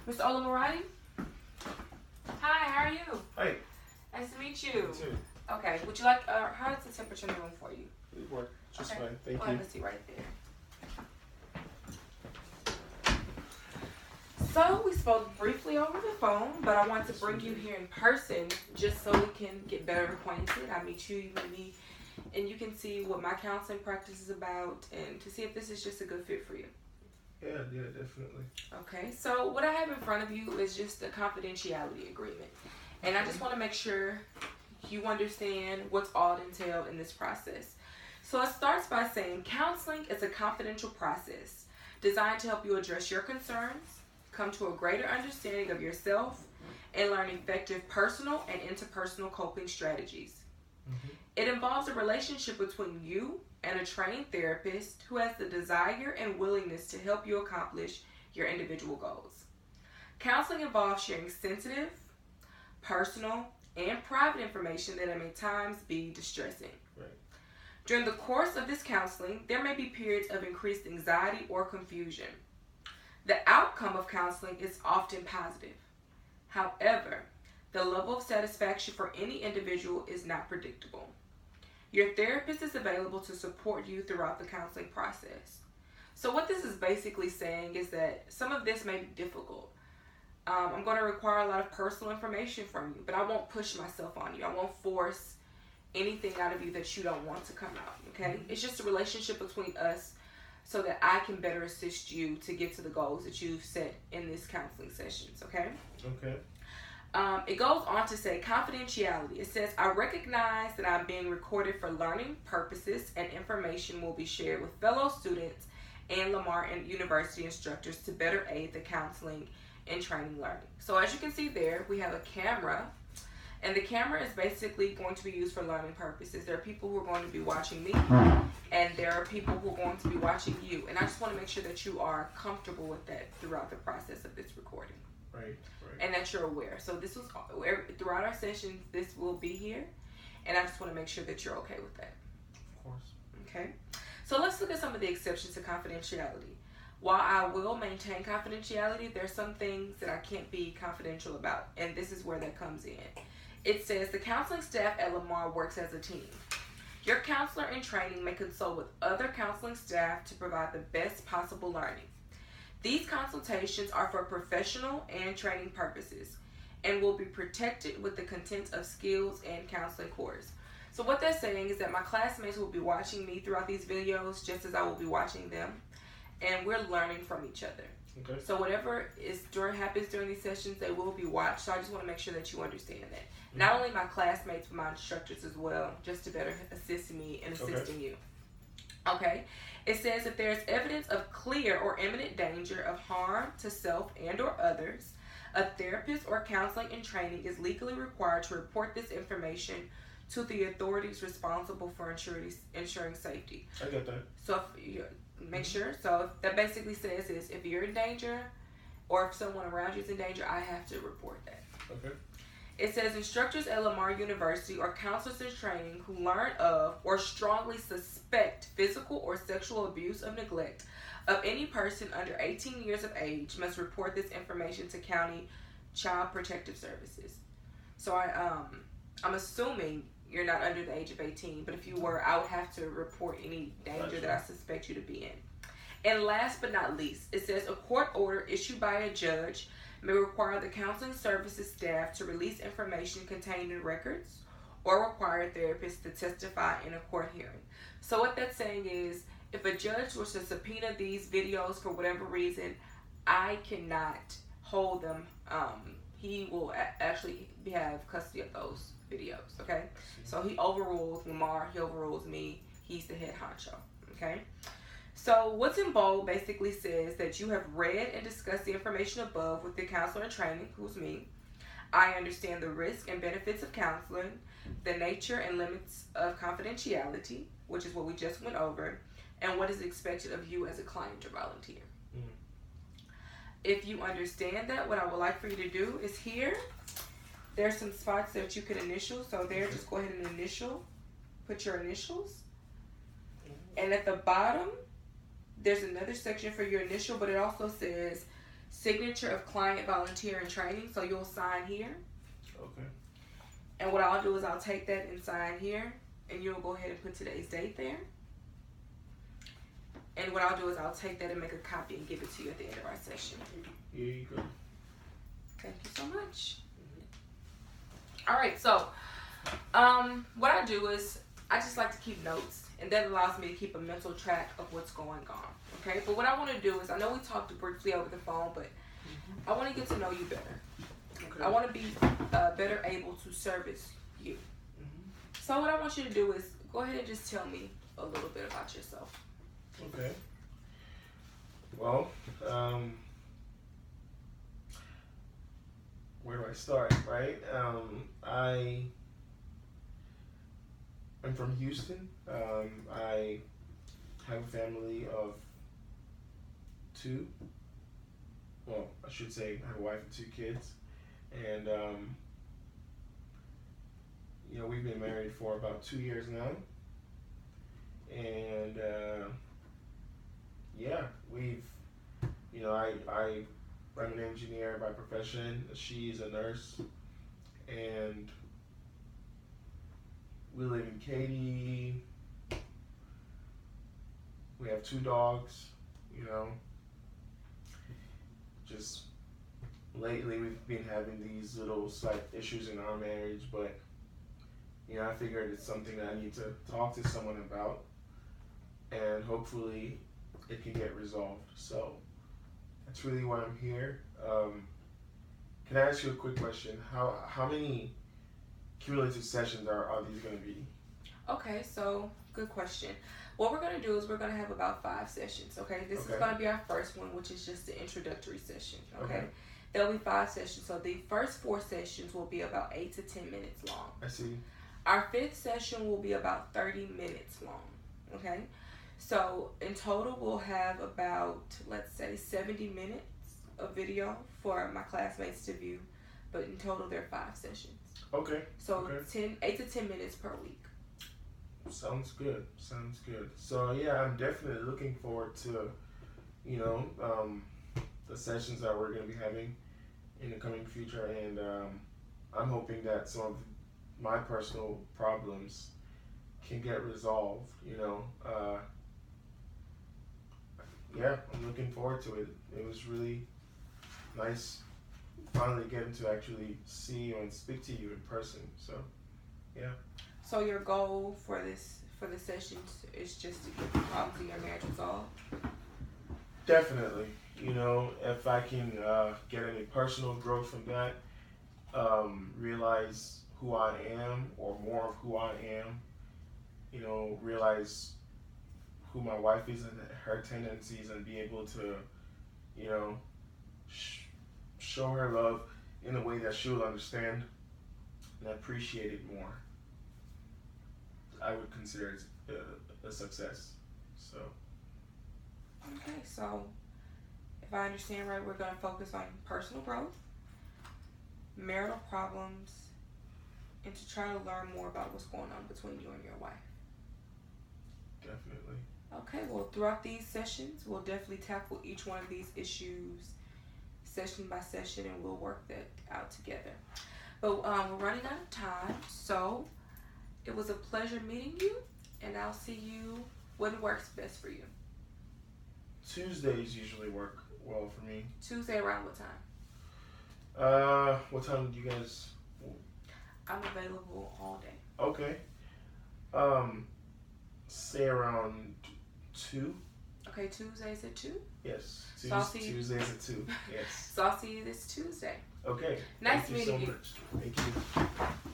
Mr. Olamoradi? Hi, how are you? Hi. Nice to meet you. You too. Okay, would you like, how's the temperature in the room for you? It worked just Okay. fine. Thank Go you. ahead, let's see right there. So, we spoke briefly over the phone, but I want to bring you here in person just so we can get better acquainted. I meet you, you meet me, and you can see what my counseling practice is about and to see if this is just a good fit for you. Yeah, definitely. Okay, so what I have in front of you is just a confidentiality agreement. And I just want to make sure you understand what's all entailed in this process. So it starts by saying counseling is a confidential process designed to help you address your concerns, come to a greater understanding of yourself, and learn effective personal and interpersonal coping strategies. Mm-hmm. It involves a relationship between you and a trained therapist who has the desire and willingness to help you accomplish your individual goals. Counseling involves sharing sensitive, personal, and private information that may at times be distressing. Right. During the course of this counseling, there may be periods of increased anxiety or confusion. The outcome of counseling is often positive. However, the level of satisfaction for any individual is not predictable. Your therapist is available to support you throughout the counseling process. So what this is basically saying is that some of this may be difficult. I'm going to require a lot of personal information from you, but I won't push myself on you. I won't force anything out of you that you don't want to come out, okay? It's just a relationship between us so that I can better assist you to get to the goals that you've set in this counseling sessions, okay? Okay. It goes on to say confidentiality. It says, I recognize that I'm being recorded for learning purposes and information will be shared with fellow students and Lamar University instructors to better aid the counseling and training learning. So as you can see there, we have a camera, and the camera is basically going to be used for learning purposes. There are people who are going to be watching me, and there are people who are going to be watching you. And I just want to make sure that you are comfortable with that throughout the process of this recording. Right. And that you're aware. So this was throughout our sessions, this will be here, and I just want to make sure that you're okay with that. Of course. Okay. So let's look at some of the exceptions to confidentiality. While I will maintain confidentiality, there's some things that I can't be confidential about, and this is where that comes in. It says the counseling staff at Lamar works as a team. Your counselor in training may consult with other counseling staff to provide the best possible learning. These consultations are for professional and training purposes and will be protected with the content of skills and counseling course. So what they're saying is that my classmates will be watching me throughout these videos just as I will be watching them, and we're learning from each other. Okay. So whatever happens during these sessions, they will be watched. So I just want to make sure that you understand that. Mm-hmm. Not only my classmates, but my instructors as well, just to better assist me in assisting you. Okay. It says if there's evidence of clear or imminent danger of harm to self and or others, a therapist or counseling in training is legally required to report this information to the authorities responsible for ensuring safety. I get that. So if you make sure. So if that basically says is if you're in danger or if someone around you is in danger, I have to report that. Okay. It says instructors at Lamar University or counselors in training who learn of or strongly suspect physical or sexual abuse or neglect of any person under 18 years of age must report this information to County Child Protective Services. So I'm assuming you're not under the age of 18, but if you were, I would have to report any danger that I suspect you to be in. And last but not least, it says a court order issued by a judge may require the counseling services staff to release information contained in records or require a therapist to testify in a court hearing. So what that's saying is if a judge was to subpoena these videos for whatever reason, I cannot hold them. He will actually have custody of those videos, okay? So he overrules Lamar, he overrules me, he's the head honcho, okay? So what's in bold basically says that you have read and discussed the information above with the counselor in training, who's me. I understand the risks and benefits of counseling, the nature and limits of confidentiality, which is what we just went over, and what is expected of you as a client or volunteer. Mm-hmm. If you understand that, what I would like for you to do is here, there's some spots that you can initial. So there, just go ahead and initial, put your initials. And at the bottom, there's another section for your initial, but it also says signature of client, volunteer, and training. So you'll sign here. Okay. And what I'll do is I'll take that and sign here. And you'll go ahead and put today's date there. And what I'll do is I'll take that and make a copy and give it to you at the end of our session. Here you go. Thank you so much. All right, so what I do is I just like to keep notes, and that allows me to keep a mental track of what's going on. Okay, but what I want to do is, I know we talked briefly over the phone, but I want to get to know you better. Okay. I want to be better able to service you. So what I want you to do is go ahead and just tell me a little bit about yourself. Okay. Well, where do I start, right? I'm from Houston. I have a family of 2. Well, I should say I have a wife and 2 kids. And, you know, we've been married for about 2 years now. And, yeah, you know, I'm an engineer by profession. She's a nurse. And we live in Katy. We have 2 dogs, you know. Just lately we've been having these little slight issues in our marriage, but, you know, I figured it's something that I need to talk to someone about, and hopefully it can get resolved. So that's really why I'm here. Can I ask you a quick question? How many cumulative sessions are these going to be? Okay, so good question. What we're going to do is we're going to have about 5 sessions, okay? This is going to be our first one, which is just the introductory session, okay? There'll be 5 sessions. So the first 4 sessions will be about 8 to 10 minutes long. I see. Our 5th session will be about 30 minutes long, okay? So in total, we'll have about, let's say, 70 minutes of video for my classmates to view. But in total, there are 5 sessions. Okay. So 8 to 10 minutes per week. Sounds good. Sounds good. So yeah, I'm definitely looking forward to, you know, the sessions that we're going to be having in the coming future, and I'm hoping that some of my personal problems can get resolved. You know, yeah, I'm looking forward to it. It was really nice finally getting to actually see you and speak to you in person. So yeah. So your goal for the sessions is just to get the problems in your marriage resolved? Definitely. You know, if I can get any personal growth from that, realize who I am, or more of who I am, you know, realize who my wife is and her tendencies, and be able to, you know, show her love in a way that she'll understand and appreciate it more, I would consider it a success. So. Okay, so if I understand right, we're going to focus on personal growth, marital problems, and to try to learn more about what's going on between you and your wife. Definitely. Okay, well, throughout these sessions, we'll definitely tackle each one of these issues session by session, and we'll work that out together. But we're running out of time, so it was a pleasure meeting you, and I'll see you when works best for you. Tuesdays usually work well for me. Tuesday around what time? What time do you guys? I'm available all day. Okay. Say around 2. Okay, Tuesdays at 2? Yes. Tuesdays at 2. Yes. So I'll see you this Tuesday. Okay. Nice meeting you. Thank you so much. Thank you.